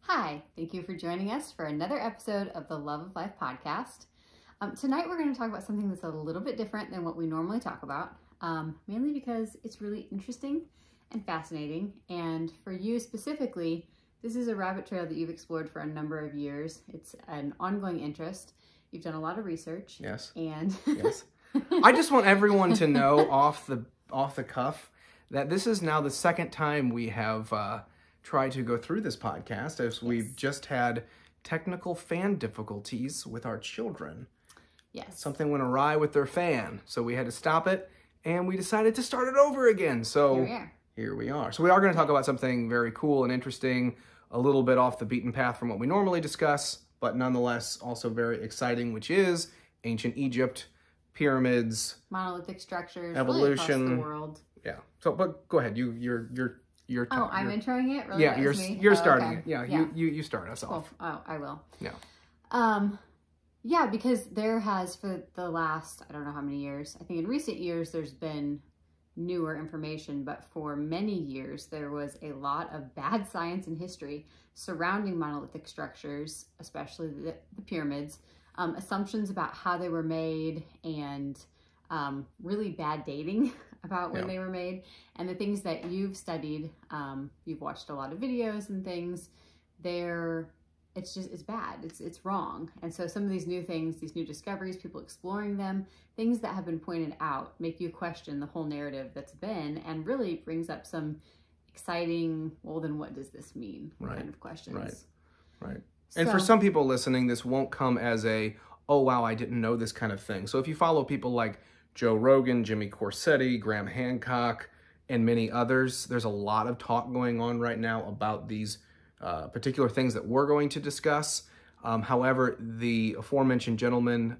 Hi, thank you for joining us for another episode of the Love of Life podcast. Tonight we're going to talk about something that's a little bit different than what we normally talk about, mainly because it's really interesting and fascinating. And for you specifically, this is a rabbit trail that you've explored for a number of years. It's an ongoing interest. You've done a lot of research. Yes. And Yes. I just want everyone to know off the cuff that this is now the second time we have tried to go through this podcast, as we've just had technical fan difficulties with our children. Yes. Something went awry with their fan, so we had to stop it, and we decided to start it over again. So here we are. So we are going to talk about something very cool and interesting, a little bit off the beaten path from what we normally discuss, but nonetheless also very exciking, which is ancient Egypt, pyramids, monolithic structures, evolution, really across the world. Yeah. So, but go ahead. I'm introing it. Really? Yeah, you're starting okay. it. Yeah, you start us off. Oh, I will. Yeah. Yeah, because there has, for the last, I don't know how many years, I think in recent years there's been newer information, but for many years there was a lot of bad science and history surrounding monolithic structures, especially the pyramids, assumptions about how they were made, and really bad dating about when they were made, and the things that you've studied, you've watched a lot of videos and things, it's bad, it's wrong. And so some of these new things, these new discoveries, people exploring them, things that have been pointed out, make you question the whole narrative that's been, and really brings up some exciting, well, then what does this mean? Kind of questions. Right. And for some people listening, this won't come as a, oh wow, I didn't know this kind of thing. So if you follow people like Joe Rogan, Jimmy Corsetti, Graham Hancock, and many others, there's a lot of talk going on right now about these particular things that we're going to discuss. However, the aforementioned gentlemen,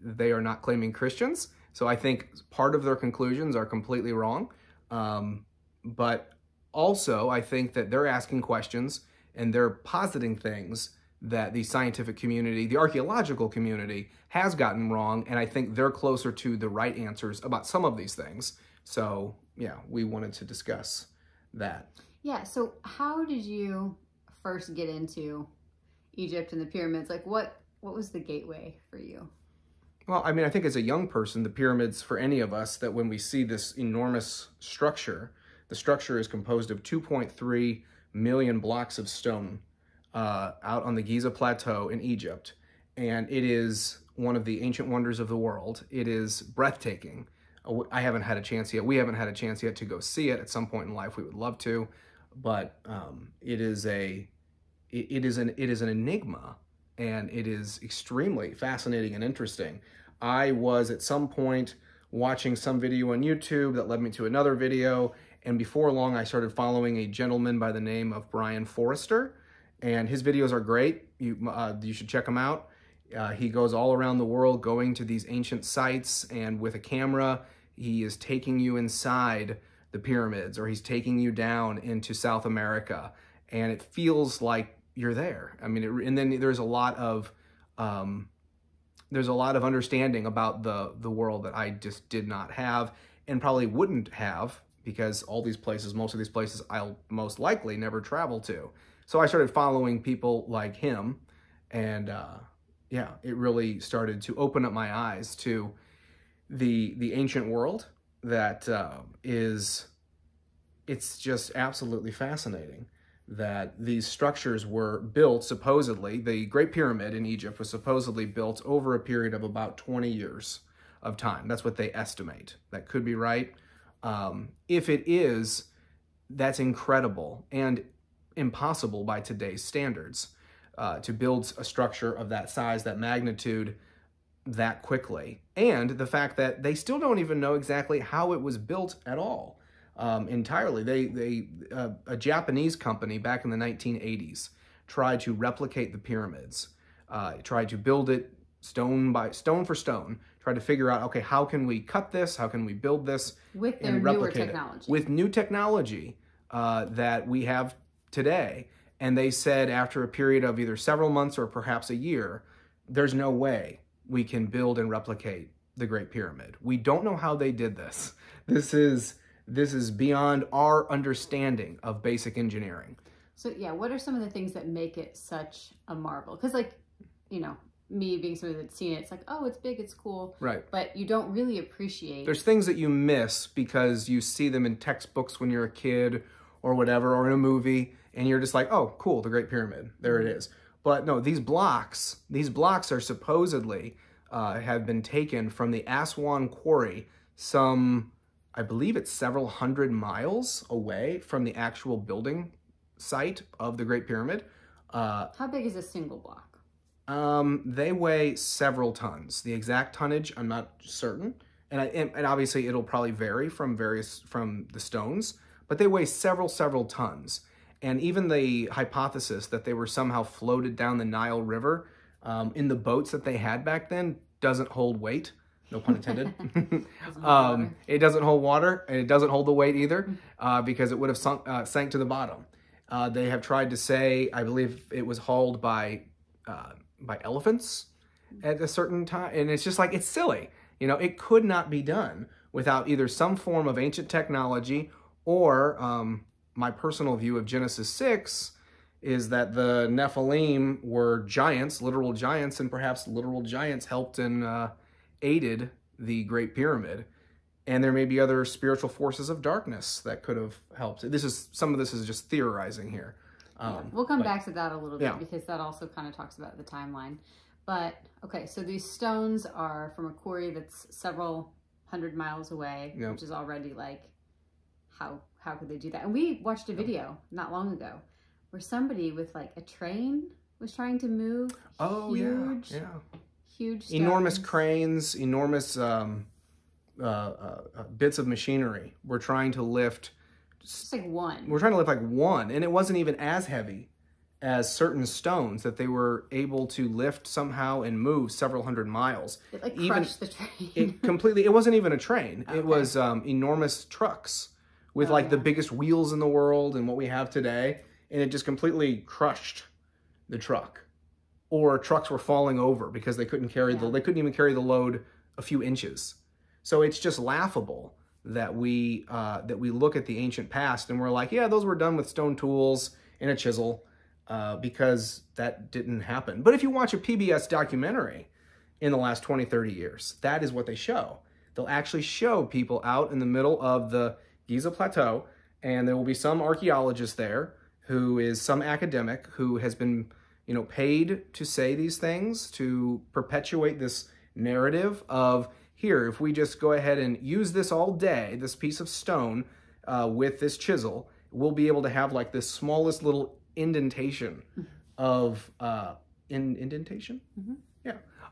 they are not claiming Christians. So I think part of their conclusions are completely wrong. But also, I think that they're asking questions and they're positing things that the scientific community, the archaeological community, has gotten wrong, and I think they're closer to the right answers about some of these things. So, yeah, we wanted to discuss that. Yeah, so how did you first get into Egypt and the pyramids? Like, what was the gateway for you? Well, I mean, I think as a young person, the pyramids, for any of us, that when we see this enormous structure, the structure is composed of 2.3 million blocks of stone out on the Giza Plateau in Egypt, and it is one of the ancient wonders of the world. It is breathtaking. I haven't had a chance yet. We haven't had a chance yet to go see it. At some point in life, we would love to, but it is an enigma, and it is extremely fascinating and interesting. I was at some point watching some video on YouTube that led me to another video, and before long, I started following a gentleman by the name of Brian Forrester. And his videos are great. You should check them out. He goes all around the world going to these ancient sites, and with a camera, he is taking you inside the pyramids, or he's taking you down into South America, and it feels like you're there. I mean, and then there's a lot of understanding about the world that I just did not have, and probably wouldn't have, because most of these places I'll most likely never travel to. So I started following people like him, and yeah, it really started to open up my eyes to the ancient world that it's just absolutely fascinating that these structures were built, supposedly, the Great Pyramid in Egypt was supposedly built over a period of about 20 years of time. That's what they estimate. That could be right. If it is, that's incredible and impossible by today's standards to build a structure of that size, that magnitude, that quickly. And the fact that they still don't even know exactly how it was built at all entirely. A Japanese company back in the 1980s tried to replicate the pyramids, tried to build it stone for stone, tried to figure out, okay, how can we cut this? How can we build this? With their newer technology. With new technology that we have today. And they said after a period of either several months or perhaps a year, there's no way we can build and replicate the Great Pyramid. We don't know how they did this. This is beyond our understanding of basic engineering. So yeah, what are some of the things that make it such a marvel? Because like, you know, me being somebody that's seen it, it's like, oh, it's big, it's cool. Right. But you don't really appreciate. There's things that you miss because you see them in textbooks when you're a kid or whatever, or in a movie, and you're just like, oh, cool, the Great Pyramid. There it is. But no, these blocks are supposedly have been taken from the Aswan Quarry some, I believe it's several hundred miles away from the actual building site of the Great Pyramid. How big is a single block? They weigh several tons. The exact tonnage, I'm not certain. And obviously it'll probably vary from the stones, but they weigh several tons. And even the hypothesis that they were somehow floated down the Nile River in the boats that they had back then doesn't hold weight. No pun intended. It doesn't hold water, and it doesn't hold the weight either, because it would have sank to the bottom. They have tried to say, I believe it was hauled by elephants at a certain time, and it's just like, it's silly. You know, it could not be done without either some form of ancient technology or my personal view of Genesis 6 is that the Nephilim were giants, literal giants, and perhaps literal giants helped and aided the Great Pyramid. And there may be other spiritual forces of darkness that could have helped. Some of this is just theorizing here. We'll come back to that a little bit because that also kind of talks about the timeline. But, okay, so these stones are from a quarry that's several hundred miles away, which is already like, how could they do that? And we watched a video not long ago where somebody with like a train was trying to move huge stones. Enormous cranes, enormous bits of machinery. We're trying to lift... Just like one. We're trying to lift like one, and it wasn't even as heavy as certain stones that they were able to lift somehow and move several hundred miles. It like crushed the train. It wasn't even a train. Okay. It was enormous trucks with the biggest wheels in the world and what we have today, and it just completely crushed the truck. Or trucks were falling over because they couldn't carry they couldn't even carry the load a few inches. So it's just laughable that we look at the ancient past and we're like, yeah, those were done with stone tools and a chisel, because that didn't happen. But if you watch a PBS documentary in the last 20, 30 years, that is what they show. They'll actually show people out in the middle of the Giza Plateau, and there will be some archaeologist there who is some academic who has been, paid to say these things, to perpetuate this narrative of, here, if we just go ahead and use this all day, this piece of stone with this chisel, we'll be able to have like this smallest little indentation of indentation,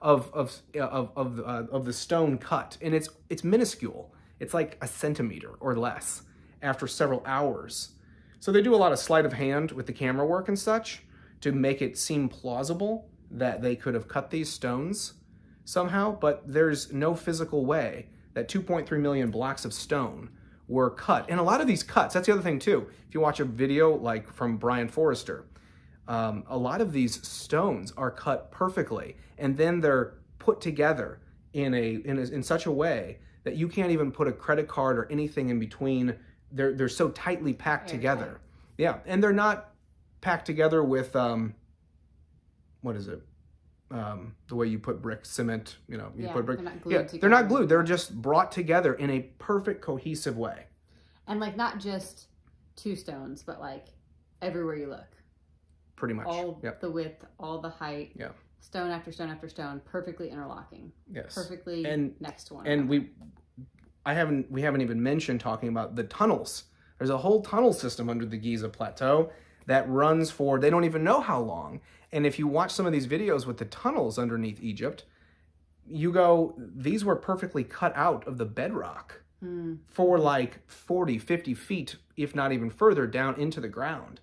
of the stone cut, and it's minuscule. It's like a centimeter or less after several hours. So they do a lot of sleight of hand with the camera work and such to make it seem plausible that they could have cut these stones somehow, but there's no physical way that 2.3 million blocks of stone were cut. And a lot of these cuts, that's the other thing too. If you watch a video like from Brian Forrester, a lot of these stones are cut perfectly, and then they're put together in such a way that you can't even put a credit card or anything in between. They're so tightly packed together. Yeah, and they're not packed together with what is it? The way you put brick, cement, put brick. They're not glued together. They're not glued. They're just brought together in a perfect, cohesive way. And like not just two stones, but like everywhere you look. Pretty much. All the width, all the height. Yeah. Stone after stone after stone, perfectly interlocking. Yes. Perfectly next to one. And we haven't even mentioned talking about the tunnels. There's a whole tunnel system under the Giza Plateau that runs for, they don't even know how long. And if you watch some of these videos with the tunnels underneath Egypt, you go, these were perfectly cut out of the bedrock for like 40, 50 feet, if not even further, down into the ground.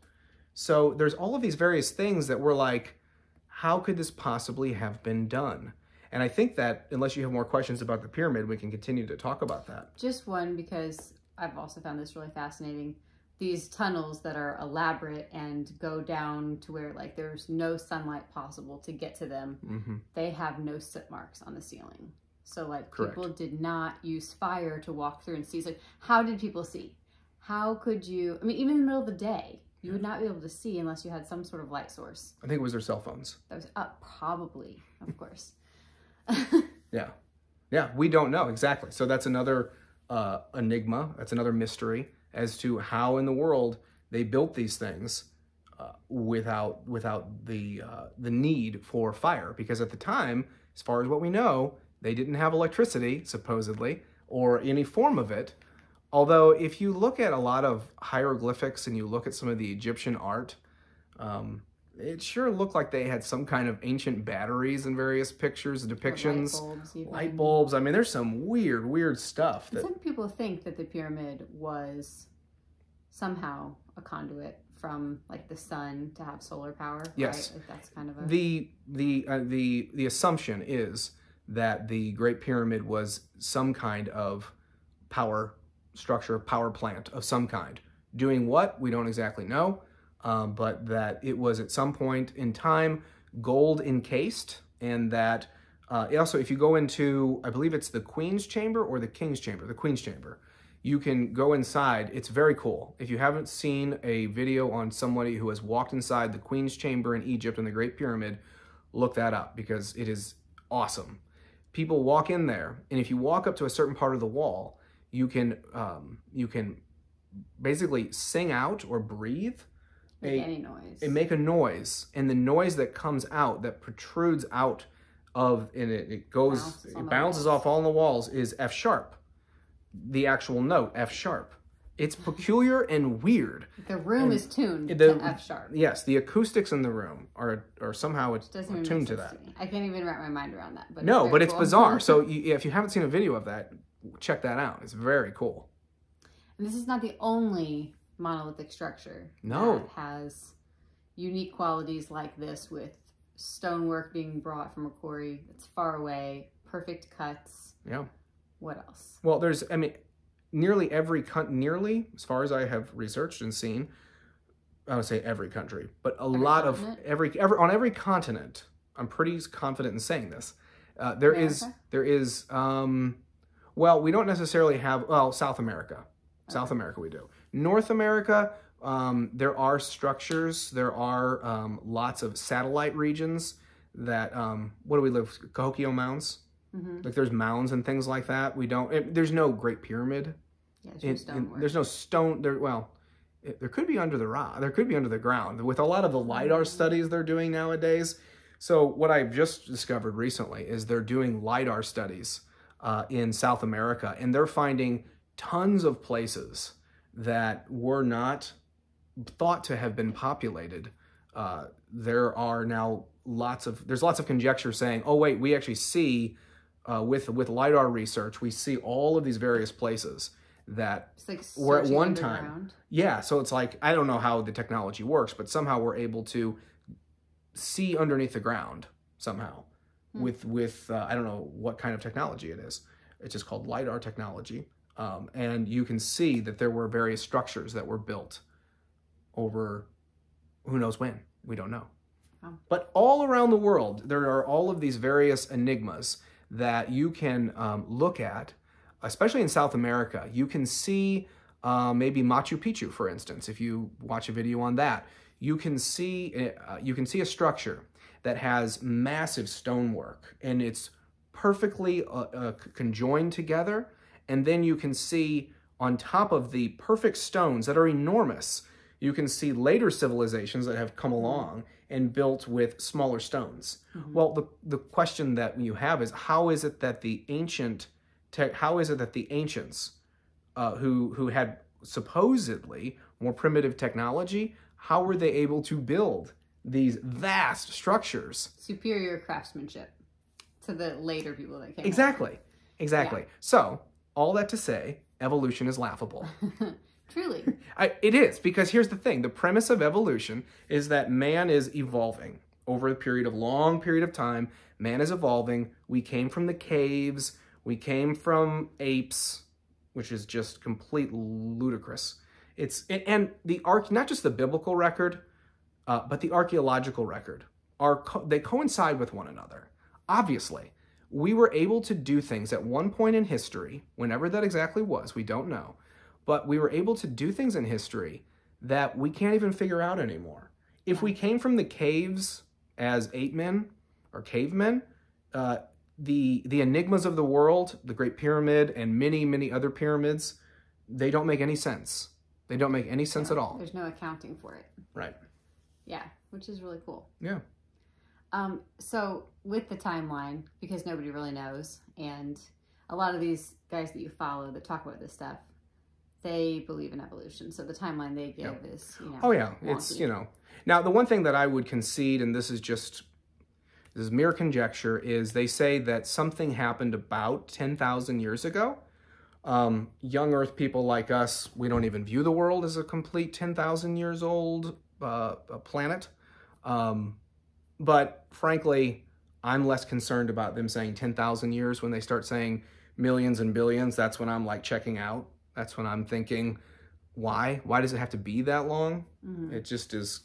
So there's all of these various things that we're like, how could this possibly have been done? And I think that, unless you have more questions about the pyramid, we can continue to talk about that. Just one, because I've also found this really fascinating. These tunnels that are elaborate and go down to where like there's no sunlight possible to get to them. They have no soot marks on the ceiling. So like people did not use fire to walk through and see. So how did people see? How could you, I mean, even in the middle of the day, You would not be able to see unless you had some sort of light source. I think it was their cell phones. That was probably, of course. Yeah. Yeah, we don't know exactly. So that's another enigma. That's another mystery as to how in the world they built these things without the need for fire. Because at the time, as far as what we know, they didn't have electricity, supposedly, or any form of it. Although if you look at a lot of hieroglyphics and you look at some of the Egyptian art, it sure looked like they had some kind of ancient batteries in various pictures, depictions. Light bulbs. I mean, there's some weird stuff. Some people think that the pyramid was somehow a conduit from like the sun to have solar power. Yes. Right? Like that's kind of a... The assumption is that the Great Pyramid was some kind of power structure, power plant of some kind. Doing what? We don't exactly know. But that it was at some point in time gold encased, and that also if you go into, I believe it's the Queen's Chamber or the King's Chamber, the Queen's Chamber, you can go inside. It's very cool. If you haven't seen a video on somebody who has walked inside the Queen's Chamber in Egypt and the Great Pyramid, look that up because it is awesome. People walk in there, and if you walk up to a certain part of the wall, you can basically sing out or breathe. Any noise. Make a noise, and the noise that comes out, that protrudes out of, and it bounces off all the walls, is F sharp. The actual note, F sharp. It's peculiar and weird. The room is tuned to F sharp. Yes, the acoustics in the room are somehow tuned to that. I can't even wrap my mind around that. But no, but it's bizarre. So if you haven't seen a video of that, check that out. It's very cool. And this is not the only monolithic structure that has unique qualities like this, with stonework being brought from a quarry that's far away, perfect cuts. Yeah. What else? Well, there's, I mean, nearly, as far as I have researched and seen, I would say every country, but on every continent, I'm pretty confident in saying this. There is, well, we don't necessarily have, South America. South America we do. North America, there are structures, there are lots of satellite regions that, what do we live, Cahokia Mounds? Mm-hmm. Like there's mounds and things like that. There's no Great Pyramid. Yeah, there's no stone, there could be under the rock, there could be under the ground with a lot of the LiDAR studies they're doing nowadays. So what I've just discovered recently is they're doing LiDAR studies in South America, and they're finding tons of places that were not thought to have been populated. There are now lots of conjecture saying, oh wait, we actually see with LiDAR research, we see all of these various places that were at one time. Yeah, so it's like, I don't know how the technology works, but somehow we're able to see underneath the ground somehow with I don't know what kind of technology it is. It's just called LiDAR technology. And you can see that there were various structures that were built over who knows when. We don't know. Oh. But all around the world, there are all of these various enigmas that you can look at, especially in South America. You can see maybe Machu Picchu, for instance. If you watch a video on that, you can see a structure that has massive stonework, and it's perfectly conjoined together. And then you can see on top of the perfect stones that are enormous, you can see later civilizations that have come along and built with smaller stones. Mm-hmm. Well, the question that you have is, how is it that the ancients who had supposedly more primitive technology, how were they able to build these vast structures? Superior craftsmanship to the later people that came. Exactly. Yeah. So, all that to say, evolution is laughable. Truly. It is, because here's the thing. The premise of evolution is that man is evolving. Over a long period of time, man is evolving. We came from the caves. We came from apes, which is just complete ludicrous. And not just the biblical record, but the archaeological record. They coincide with one another. Obviously, we were able to do things at one point in history, whenever that exactly was, we don't know, but we were able to do things in history that we can't even figure out anymore. If we came from the caves as ape men or cavemen, the enigmas of the world, the Great Pyramid and many, many other pyramids, they don't make any sense. They don't make any sense at all. There's no accounting for it. Right. Yeah, which is really cool. Yeah. So with the timeline, because nobody really knows, and a lot of these guys that you follow that talk about this stuff, they believe in evolution. So the timeline they give is, Oh yeah, wonky. it's, Now the one thing that I would concede, and this is mere conjecture, is they say that something happened about 10,000 years ago. Young Earth people like us, we don't even view the world as a complete 10,000 years old planet. But frankly, I'm less concerned about them saying 10,000 years. When they start saying millions and billions, that's when I'm like checking out. That's when I'm thinking, why? Why does it have to be that long? Mm-hmm. It just is,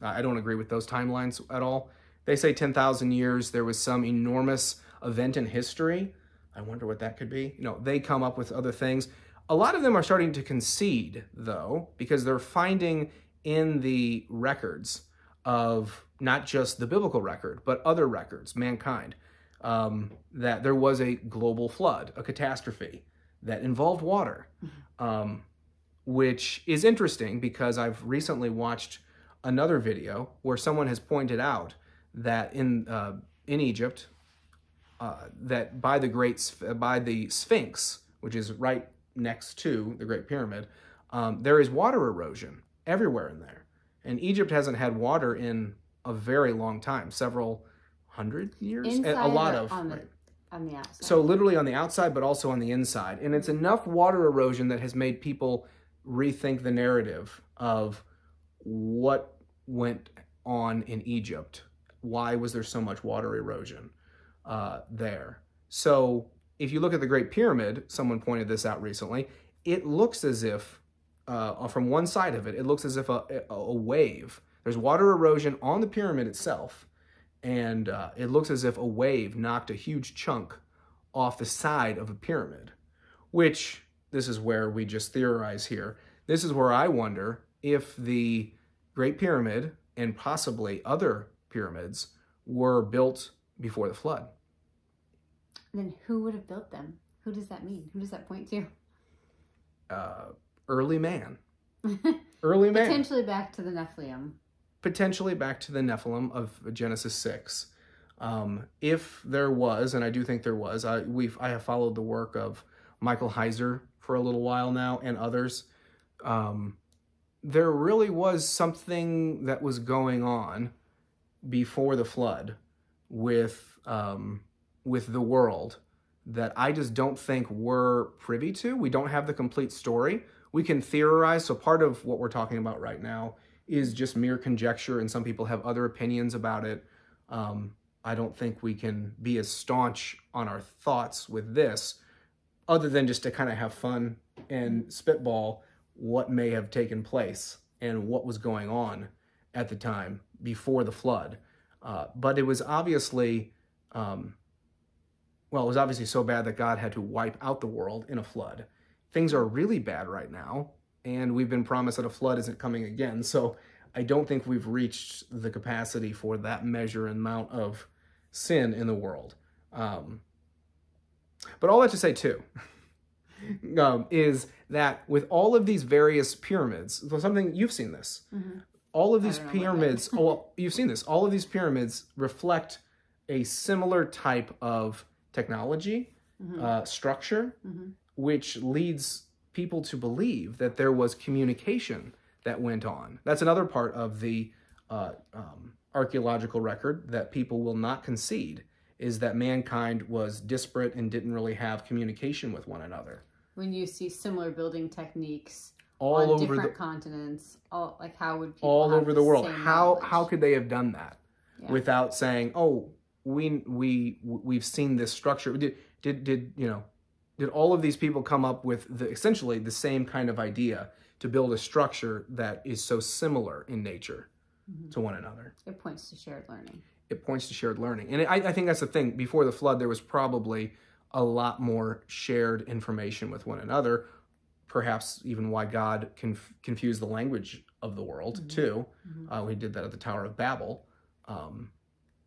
I don't agree with those timelines at all. They say 10,000 years, there was some enormous event in history. I wonder what that could be. They come up with other things. A lot of them are starting to concede, though, because they're finding in the records of not just the biblical record, but other records, mankind, that there was a global flood, a catastrophe that involved water, which is interesting because I've recently watched another video where someone has pointed out that in Egypt, that by the Sphinx, which is right next to the Great Pyramid, there is water erosion everywhere in there. And Egypt hasn't had water in a very long time, several hundred years. Inside a lot of on the outside. So literally on the outside, but also on the inside. And it's enough water erosion that has made people rethink the narrative of what went on in Egypt. Why was there so much water erosion there? So if you look at the Great Pyramid, someone pointed this out recently, it looks as if, from one side of it, it looks as if a wave, there's water erosion on the pyramid itself, and it looks as if a wave knocked a huge chunk off the side of a pyramid, which, this is where we just theorize here, this is where I wonder if the Great Pyramid and possibly other pyramids were built before the flood. Then who would have built them? Who does that mean? Who does that point to? Early man. Early man. Potentially back to the Nephilim. Potentially back to the Nephilim of Genesis 6. If there was, and I do think there was, I have followed the work of Michael Heiser for a little while now and others. There really was something that was going on before the flood with the world that I just don't think we're privy to. We don't have the complete story. We can theorize. So part of what we're talking about right now is just mere conjecture, and some people have other opinions about it. I don't think we can be as staunch on our thoughts with this, other than just to kind of have fun and spitball what may have taken place and what was going on at the time before the flood. But it was obviously, it was obviously so bad that God had to wipe out the world in a flood. Things are really bad right now, and we've been promised that a flood isn't coming again. So I don't think we've reached the capacity for that measure and amount of sin in the world. But all that to say too, is that with all of these various pyramids, so something, you've seen this, all of these pyramids, you've seen this, all of these pyramids reflect a similar type of technology, structure, which leads people to believe that there was communication that went on. That's another part of the archaeological record that people will not concede, is that mankind was disparate and didn't really have communication with one another. When you see similar building techniques all on over different continents, how would people all have over the world? How knowledge? could they have done that without saying, "Oh, we've seen this structure"? Did all of these people come up with essentially the same kind of idea to build a structure that is so similar in nature to one another? It points to shared learning. It points to shared learning. And I think that's the thing. Before the flood, there was probably a lot more shared information with one another. perhaps even why God confused the language of the world too. We did that at the Tower of Babel.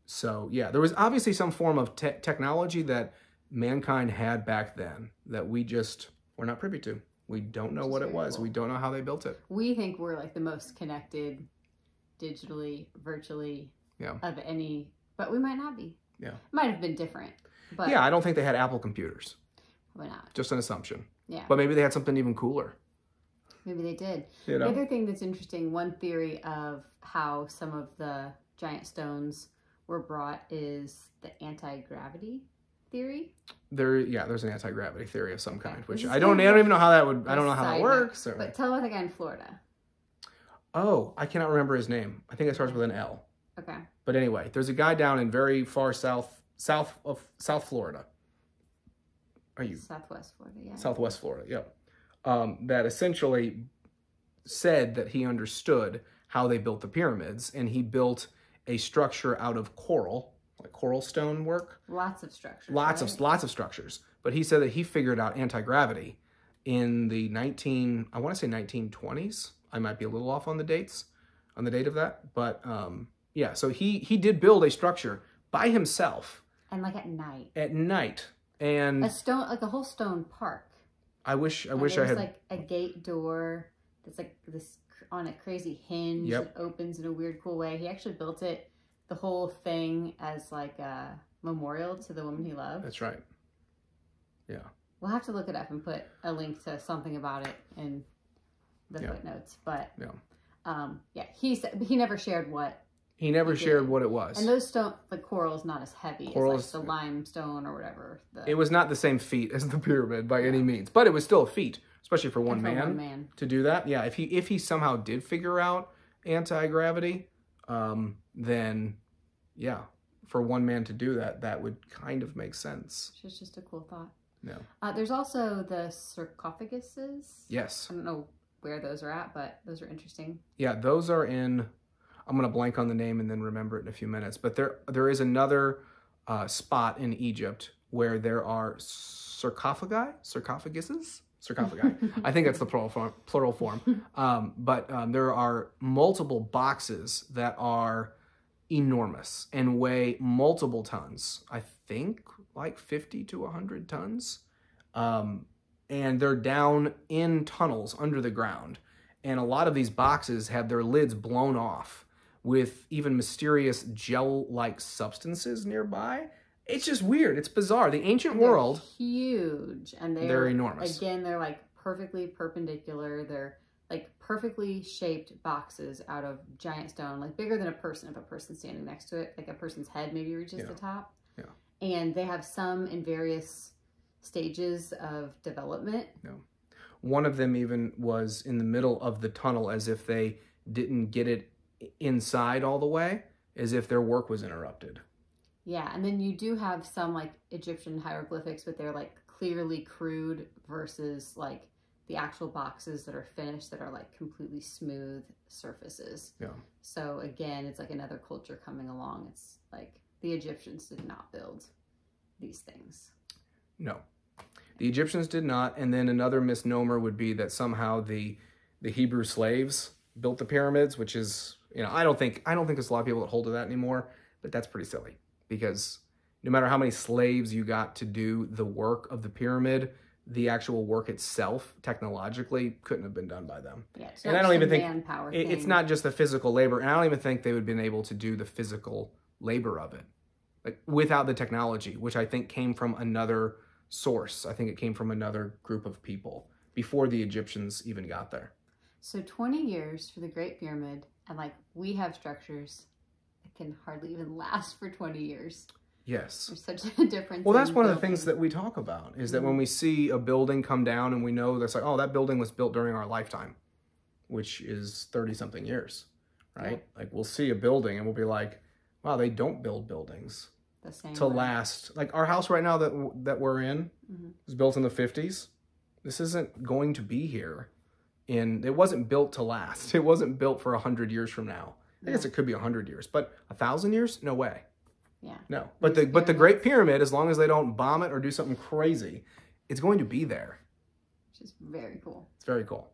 So yeah, there was obviously some form of technology that mankind had back then that we're not privy to. We don't know what it was. Cool. We don't know how they built it. We think we're like the most connected digitally, virtually of any, but we might not be. Yeah. Might have been different. But yeah, I don't think they had Apple computers. Probably not. Just an assumption. Yeah. But maybe they had something even cooler. Maybe they did. You know? The other thing that's interesting, one theory of how some of the giant stones were brought is the anti-gravity theory. There's an anti-gravity theory of some kind, which I don't even know how that would. I don't know how that works. Or... But tell about the guy in Florida. Oh, I cannot remember his name. I think it starts with an L. Okay. But anyway, there's a guy down in very far south of Florida. Are you Southwest Florida? Yeah. Southwest Florida. Yep. That essentially said that he understood how they built the pyramids, and he built a structure out of coral, like coral stone work. Lots of structures. Lots of structures. But he said that he figured out anti-gravity in the 1920s. I might be a little off on the date of that, but yeah. So he did build a structure by himself. And like at night. At night, and a stone, like a whole stone park. I wish I had like a gate door that's like this on a crazy hinge that opens in a weird, cool way. He actually built it, the whole thing, as like a memorial to the woman he loved. That's right. Yeah. We'll have to look it up and put a link to something about it in the footnotes. But he never shared what. He never shared what it was. And those stone, the coral's not as heavy as like the limestone or whatever. It was not the same feat as the pyramid by any means, but it was still a feat, especially for one man to do that. Yeah, if he somehow did figure out anti-gravity, then yeah, for one man to do that, that would kind of make sense. It's just a cool thought. Yeah. There's also the sarcophaguses. Yes. I don't know where those are at, but those are interesting. Yeah, those are in... I'm going to blank on the name and then remember it in a few minutes. But there is another spot in Egypt where there are sarcophaguses? Sarcophagi. I think that's the plural form. But there are multiple boxes that are enormous and weigh multiple tons. I think like 50 to 100 tons. And they're down in tunnels under the ground. And a lot of these boxes have their lids blown off, with even mysterious gel-like substances nearby. It's just weird. It's bizarre. The ancient world... huge. And they're enormous. Again, they're like perfectly perpendicular. They're like perfectly shaped boxes out of giant stone, like bigger than a person if a person's standing next to it. Like a person's head maybe reaches the top. Yeah. And they have some in various stages of development. Yeah. One of them even was in the middle of the tunnel, as if they didn't get it inside all the way, as if their work was interrupted. Yeah, and then you do have some like Egyptian hieroglyphics, but they're like clearly crude versus like the actual boxes that are finished that are like completely smooth surfaces. Yeah. So again, it's like another culture coming along. It's like the Egyptians did not build these things. No. The Egyptians did not, and then another misnomer would be that somehow the Hebrew slaves built the pyramids, which is, you know, I don't think there's a lot of people that hold to that anymore, but that's pretty silly, because no matter how many slaves you got to do the work of the pyramid, the actual work itself technologically couldn't have been done by them. Yeah, and I don't even think it's not just the physical labor, and I don't even think they would have been able to do the physical labor of it, like without the technology, which I think came from another source. I think it came from another group of people before the Egyptians even got there. So 20 years for the Great Pyramid, and like we have structures that can hardly even last for 20 years. Yes. There's such a difference. Well, that's one of the things that we talk about, is that when we see a building come down and we know that's like, oh, that building was built during our lifetime, which is 30-something years, right? Yeah. Like we'll see a building and we'll be like, wow, they don't build buildings the same to way. Last. Like our house right now that we're in was built in the 50s. This isn't going to be here. It wasn't built to last. It wasn't built for 100 years from now. I guess it could be 100 years, but 1,000 years? No way. Yeah. No. But the Great Pyramid, as long as they don't bomb it or do something crazy, it's going to be there. which is very cool. It's very cool.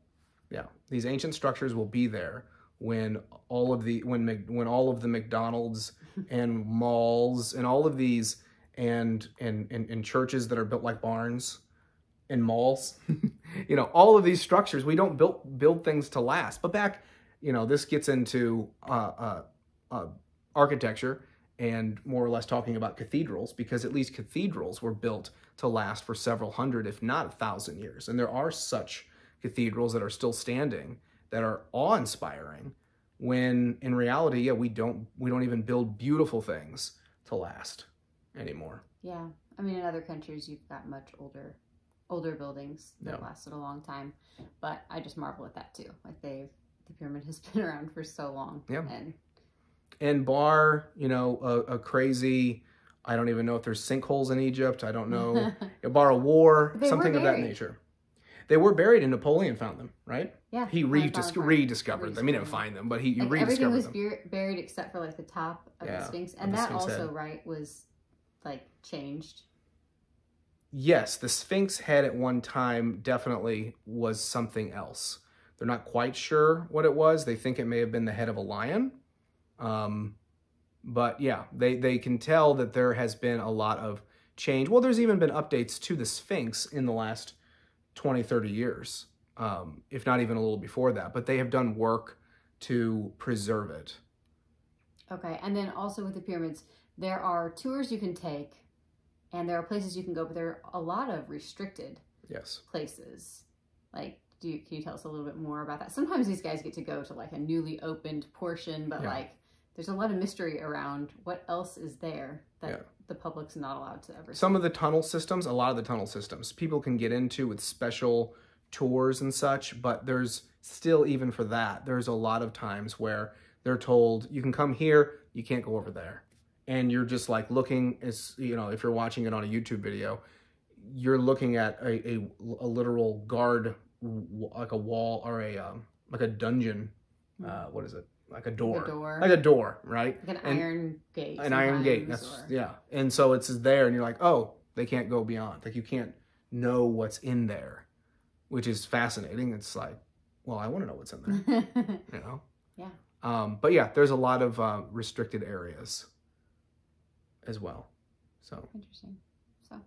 Yeah, these ancient structures will be there when all of the McDonald's and malls and all of these and churches that are built like barns and malls, all of these structures, we don't build things to last. But back, this gets into architecture and more or less talking about cathedrals, because at least cathedrals were built to last for several hundred, if not 1,000 years. And there are such cathedrals that are still standing that are awe-inspiring, when in reality, yeah, we don't even build beautiful things to last anymore. Yeah. I mean, in other countries, you've got much older buildings that lasted a long time. But I just marvel at that too. Like the pyramid has been around for so long. Yeah. And bar, a crazy, I don't even know if there's sinkholes in Egypt. I don't know. Bar a war, something of that nature. They were buried and Napoleon found them, right? Yeah. He rediscovered them. He didn't find them, but he rediscovered them. Everything was buried except for like the top of the Sphinx. And that also, right, was like changed. Yes, the Sphinx head at one time definitely was something else. They're not quite sure what it was. They think it may have been the head of a lion. But yeah, they can tell that there has been a lot of change. Well, there's even been updates to the Sphinx in the last 20, 30 years, if not even a little before that. But they have done work to preserve it. Okay, and then also with the pyramids, there are tours you can take, and there are places you can go, but there are a lot of restricted places. Like, can you tell us a little bit more about that? Sometimes these guys get to go to like a newly opened portion, but like there's a lot of mystery around what else is there that the public's not allowed to ever see. Some of the tunnel systems, a lot of the tunnel systems, people can get into with special tours and such, but there's still, even for that, there's a lot of times where they're told, you can come here, you can't go over there. And you're just like looking, if you're watching it on a YouTube video, you're looking at a literal guard, like a wall or like a dungeon. What is it? Like a door. Like a door, right? Like an iron gate. An iron gate. And so it's there, and you're like, oh, they can't go beyond. Like, you can't know what's in there, which is fascinating. It's like, well, I want to know what's in there. Yeah. But yeah, there's a lot of restricted areas as well. So interesting. So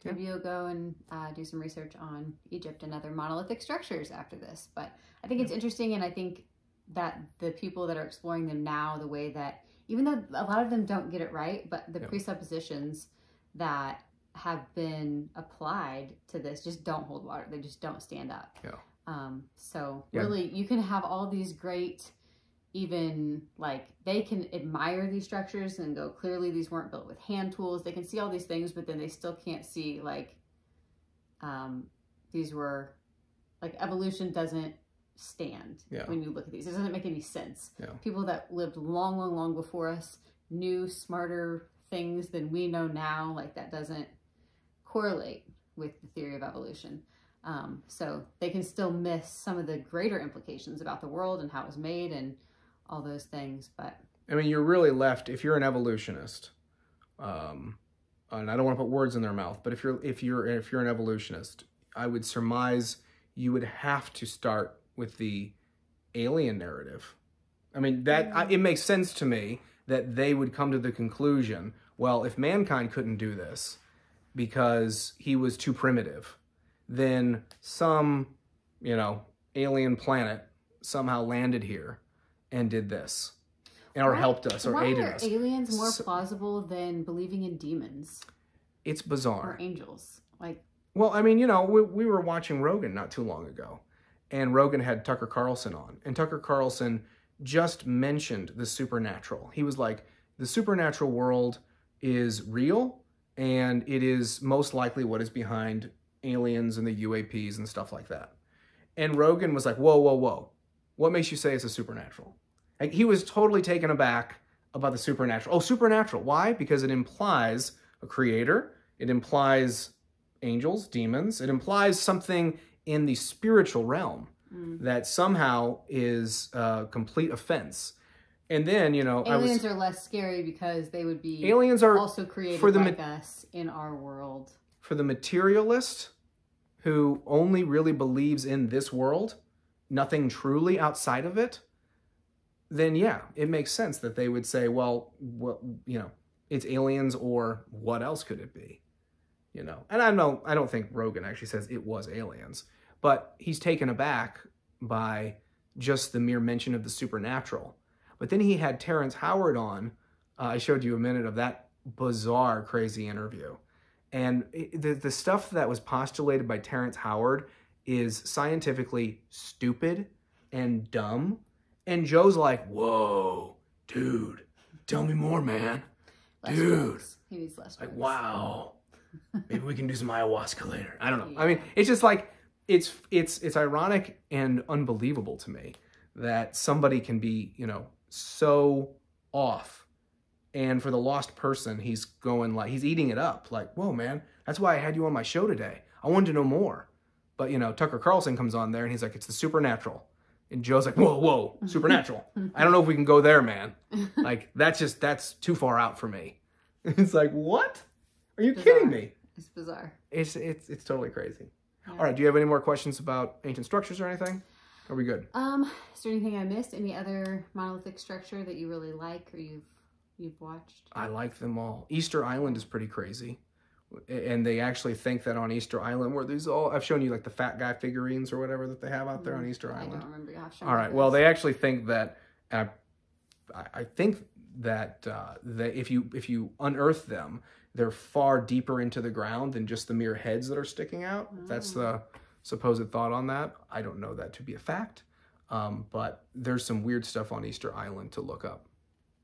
maybe you'll go and do some research on Egypt and other monolithic structures after this. But I think it's interesting, and I think that the people that are exploring them now, the way that, even though a lot of them don't get it right, but the presuppositions that have been applied to this just don't hold water. They just don't stand up. Really, you can have all these great, even like they can admire these structures and go, clearly these weren't built with hand tools. They can see all these things, but then they still can't see like these were, like, evolution doesn't stand when you look at these. It doesn't make any sense. People that lived long before us knew smarter things than we know now. Like, that doesn't correlate with the theory of evolution. So they can still miss some of the greater implications about the world and how it was made and all those things. But I mean, you're really left, if you're an evolutionist, and I don't want to put words in their mouth, but if you're an evolutionist, I would surmise you would have to start with the alien narrative. I mean, it makes sense to me that they would come to the conclusion, well, if mankind couldn't do this because he was too primitive, then some, alien planet somehow landed here and did this, or helped us, or aided us. Why are aliens more plausible than believing in demons? It's bizarre. Or angels. Well, I mean, we were watching Rogan not too long ago, and Rogan had Tucker Carlson on, and Tucker Carlson just mentioned the supernatural. He was like, the supernatural world is real, and it is most likely what is behind aliens and the UAPs and stuff like that. And Rogan was like, whoa. What makes you say it's a supernatural? Like, he was totally taken aback about the supernatural. Oh, supernatural. Why? Because it implies a creator. It implies angels, demons. It implies something in the spiritual realm that somehow is a complete offense. And then, aliens are less scary because they would be aliens are also created like us in our world. For the materialist who only really believes in this world, nothing truly outside of it, then yeah, it makes sense that they would say, well, you know, it's aliens, or what else could it be? You know, and I don't think Rogan actually says it was aliens, but he's taken aback by just the mere mention of the supernatural. But then he had Terrence Howard on. I showed you a minute of that bizarre, crazy interview. And the stuff that was postulated by Terrence Howard is scientifically stupid and dumb. And Joe's like, whoa, dude, tell me more, man. Less dude. Drugs. He needs less drugs. Like, wow. Maybe we can do some ayahuasca later. I don't know. Yeah. I mean, it's just like, it's ironic and unbelievable to me that somebody can be, you know, so off. And for the lost person, he's going like, he's eating it up. Like, whoa, man, that's why I had you on my show today. I wanted to know more. But, you know, Tucker Carlson comes on there and he's like, it's the supernatural. And Joe's like, whoa, supernatural. I don't know if we can go there, man. Like, that's too far out for me. It's like, what? Are you kidding me? It's bizarre. It's totally crazy. Yeah. All right, do you have any more questions about ancient structures or anything? Are we good? Is there anything I missed? Any other monolithic structure that you really like or you've watched? I like them all. Easter Island is pretty crazy. And they actually think that on Easter Island, where there's all, I've shown you like the fat guy figurines or whatever that they have out there on Easter Island. I don't remember. All right, well, they actually think that, I think that if you unearth them, they're far deeper into the ground than just the mere heads that are sticking out. Oh. That's the supposed thought on that. I don't know that to be a fact, but there's some weird stuff on Easter Island to look up.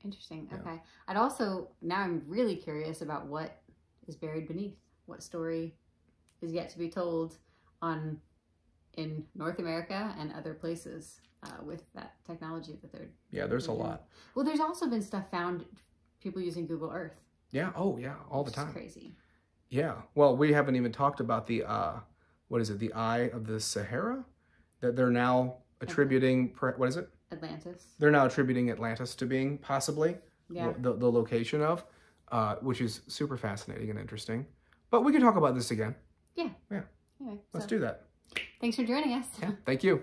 Interesting. Okay. Yeah. Now I'm really curious about what is buried beneath. What story is yet to be told in North America and other places with that technology that they're... Yeah, there's a lot. Well, there's also been stuff found, people using Google Earth. Yeah. Oh, yeah. All the time. It's crazy. Yeah. Well, we haven't even talked about the, what is it? The Eye of the Sahara that they're now attributing, what is it? Atlantis. They're now attributing Atlantis to being possibly the location of, which is super fascinating and interesting. But we can talk about this again. Yeah. Yeah. Anyway, Let's do that. Thanks for joining us. Yeah. Thank you.